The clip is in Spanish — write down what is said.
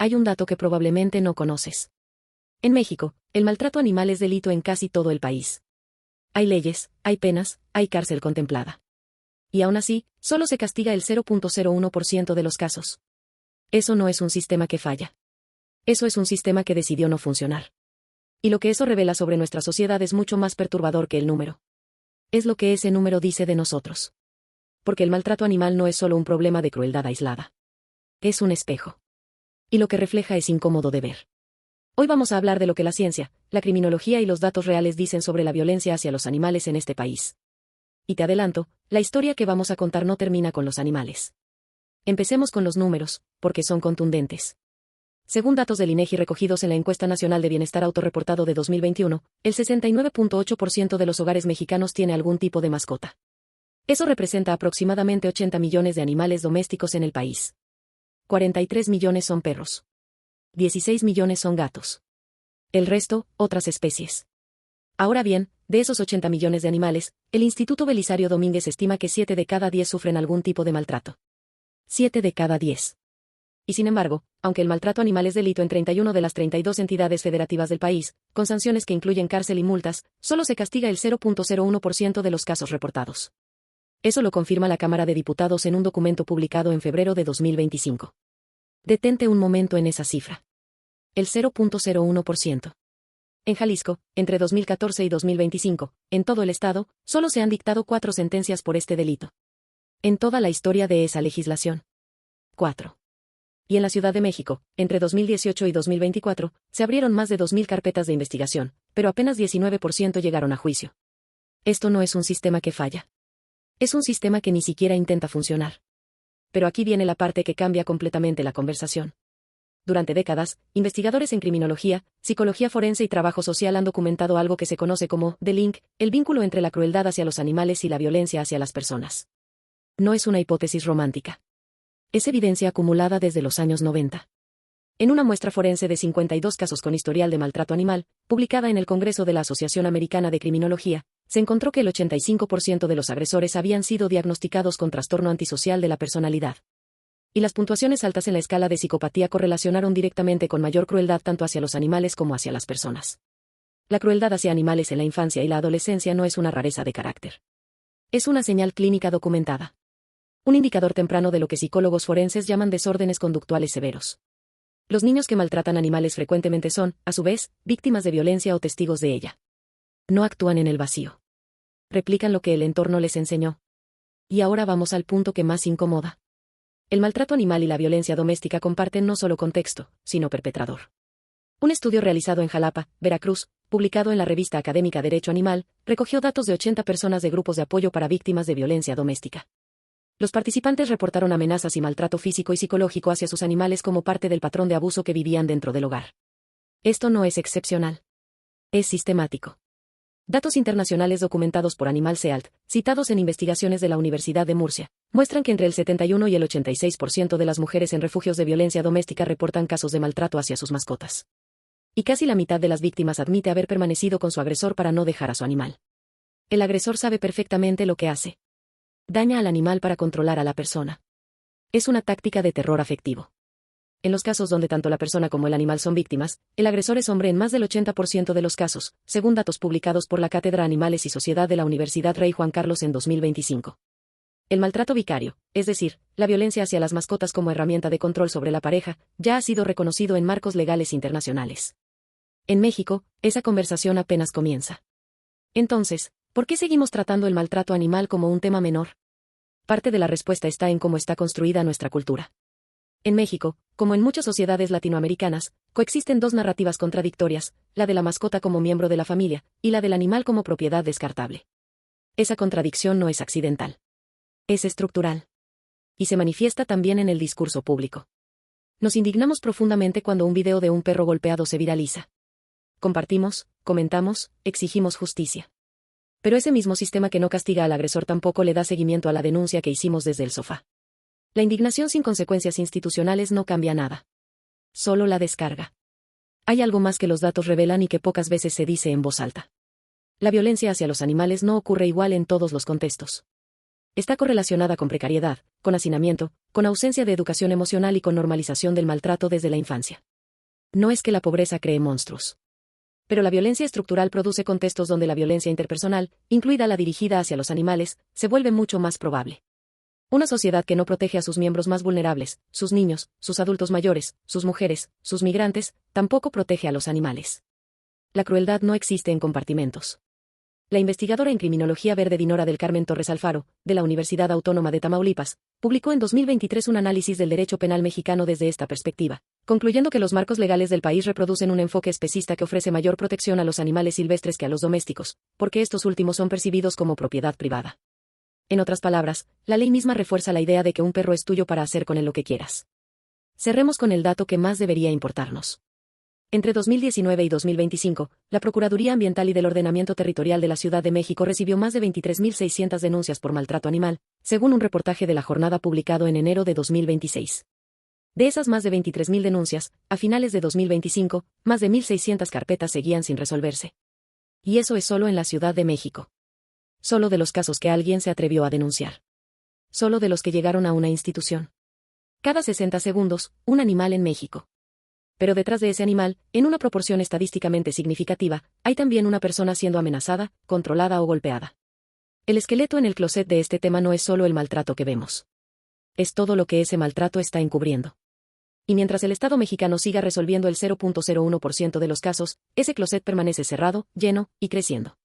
hay un dato que probablemente no conoces. En México, el maltrato animal es delito en casi todo el país. Hay leyes, hay penas, hay cárcel contemplada. Y aún así, solo se castiga el 0.01% de los casos. Eso no es un sistema que falla. Eso es un sistema que decidió no funcionar. Y lo que eso revela sobre nuestra sociedad es mucho más perturbador que el número. Es lo que ese número dice de nosotros. Porque el maltrato animal no es solo un problema de crueldad aislada. Es un espejo. Y lo que refleja es incómodo de ver. Hoy vamos a hablar de lo que la ciencia, la criminología y los datos reales dicen sobre la violencia hacia los animales en este país. Y te adelanto, la historia que vamos a contar no termina con los animales. Empecemos con los números, porque son contundentes. Según datos del INEGI recogidos en la Encuesta Nacional de Bienestar Autorreportado de 2021, el 69.8% de los hogares mexicanos tiene algún tipo de mascota. Eso representa aproximadamente 80 millones de animales domésticos en el país. 43 millones son perros. 16 millones son gatos. El resto, otras especies. Ahora bien, de esos 80 millones de animales, el Instituto Belisario Domínguez estima que 7 de cada 10 sufren algún tipo de maltrato. 7 de cada 10. Y sin embargo, aunque el maltrato animal es delito en 31 de las 32 entidades federativas del país, con sanciones que incluyen cárcel y multas, solo se castiga el 0.01% de los casos reportados. Eso lo confirma la Cámara de Diputados en un documento publicado en febrero de 2025. Detente un momento en esa cifra. El 0.01%. En Jalisco, entre 2014 y 2025, en todo el estado, solo se han dictado 4 sentencias por este delito. En toda la historia de esa legislación. 4. Y en la Ciudad de México, entre 2018 y 2024, se abrieron más de 2.000 carpetas de investigación, pero apenas 19% llegaron a juicio. Esto no es un sistema que falla. Es un sistema que ni siquiera intenta funcionar. Pero aquí viene la parte que cambia completamente la conversación. Durante décadas, investigadores en criminología, psicología forense y trabajo social han documentado algo que se conoce como The Link, el vínculo entre la crueldad hacia los animales y la violencia hacia las personas. No es una hipótesis romántica. Es evidencia acumulada desde los años 90. En una muestra forense de 52 casos con historial de maltrato animal, publicada en el Congreso de la Asociación Americana de Criminología, se encontró que el 85% de los agresores habían sido diagnosticados con trastorno antisocial de la personalidad. Y las puntuaciones altas en la escala de psicopatía correlacionaron directamente con mayor crueldad tanto hacia los animales como hacia las personas. La crueldad hacia animales en la infancia y la adolescencia no es una rareza de carácter. Es una señal clínica documentada. Un indicador temprano de lo que psicólogos forenses llaman desórdenes conductuales severos. Los niños que maltratan animales frecuentemente son, a su vez, víctimas de violencia o testigos de ella. No actúan en el vacío. Replican lo que el entorno les enseñó. Y ahora vamos al punto que más incomoda. El maltrato animal y la violencia doméstica comparten no solo contexto, sino perpetrador. Un estudio realizado en Jalapa, Veracruz, publicado en la revista académica Derecho Animal, recogió datos de 80 personas de grupos de apoyo para víctimas de violencia doméstica. Los participantes reportaron amenazas y maltrato físico y psicológico hacia sus animales como parte del patrón de abuso que vivían dentro del hogar. Esto no es excepcional. Es sistemático. Datos internacionales documentados por Animal Health, citados en investigaciones de la Universidad de Murcia, muestran que entre el 71 y el 86% de las mujeres en refugios de violencia doméstica reportan casos de maltrato hacia sus mascotas. Y casi la mitad de las víctimas admite haber permanecido con su agresor para no dejar a su animal. El agresor sabe perfectamente lo que hace. Daña al animal para controlar a la persona. Es una táctica de terror afectivo. En los casos donde tanto la persona como el animal son víctimas, el agresor es hombre en más del 80% de los casos, según datos publicados por la Cátedra Animales y Sociedad de la Universidad Rey Juan Carlos en 2025. El maltrato vicario, es decir, la violencia hacia las mascotas como herramienta de control sobre la pareja, ya ha sido reconocido en marcos legales internacionales. En México, esa conversación apenas comienza. Entonces, ¿por qué seguimos tratando el maltrato animal como un tema menor? Parte de la respuesta está en cómo está construida nuestra cultura. En México, como en muchas sociedades latinoamericanas, coexisten dos narrativas contradictorias, la de la mascota como miembro de la familia, y la del animal como propiedad descartable. Esa contradicción no es accidental. Es estructural. Y se manifiesta también en el discurso público. Nos indignamos profundamente cuando un video de un perro golpeado se viraliza. Compartimos, comentamos, exigimos justicia. Pero ese mismo sistema que no castiga al agresor tampoco le da seguimiento a la denuncia que hicimos desde el sofá. La indignación sin consecuencias institucionales no cambia nada. Solo la descarga. Hay algo más que los datos revelan y que pocas veces se dice en voz alta. La violencia hacia los animales no ocurre igual en todos los contextos. Está correlacionada con precariedad, con hacinamiento, con ausencia de educación emocional y con normalización del maltrato desde la infancia. No es que la pobreza cree monstruos. Pero la violencia estructural produce contextos donde la violencia interpersonal, incluida la dirigida hacia los animales, se vuelve mucho más probable. Una sociedad que no protege a sus miembros más vulnerables, sus niños, sus adultos mayores, sus mujeres, sus migrantes, tampoco protege a los animales. La crueldad no existe en compartimentos. La investigadora en criminología verde Dinora del Carmen Torres Alfaro, de la Universidad Autónoma de Tamaulipas, publicó en 2023 un análisis del derecho penal mexicano desde esta perspectiva, concluyendo que los marcos legales del país reproducen un enfoque especista que ofrece mayor protección a los animales silvestres que a los domésticos, porque estos últimos son percibidos como propiedad privada. En otras palabras, la ley misma refuerza la idea de que un perro es tuyo para hacer con él lo que quieras. Cerremos con el dato que más debería importarnos. Entre 2019 y 2025, la Procuraduría Ambiental y del Ordenamiento Territorial de la Ciudad de México recibió más de 23.600 denuncias por maltrato animal, según un reportaje de La Jornada publicado en enero de 2026. De esas más de 23.000 denuncias, a finales de 2025, más de 1.600 carpetas seguían sin resolverse. Y eso es solo en la Ciudad de México. Solo de los casos que alguien se atrevió a denunciar. Solo de los que llegaron a una institución. Cada 60 segundos, un animal en México. Pero detrás de ese animal, en una proporción estadísticamente significativa, hay también una persona siendo amenazada, controlada o golpeada. El esqueleto en el closet de este tema no es solo el maltrato que vemos. Es todo lo que ese maltrato está encubriendo. Y mientras el Estado mexicano siga resolviendo el 0.01% de los casos, ese closet permanece cerrado, lleno y creciendo.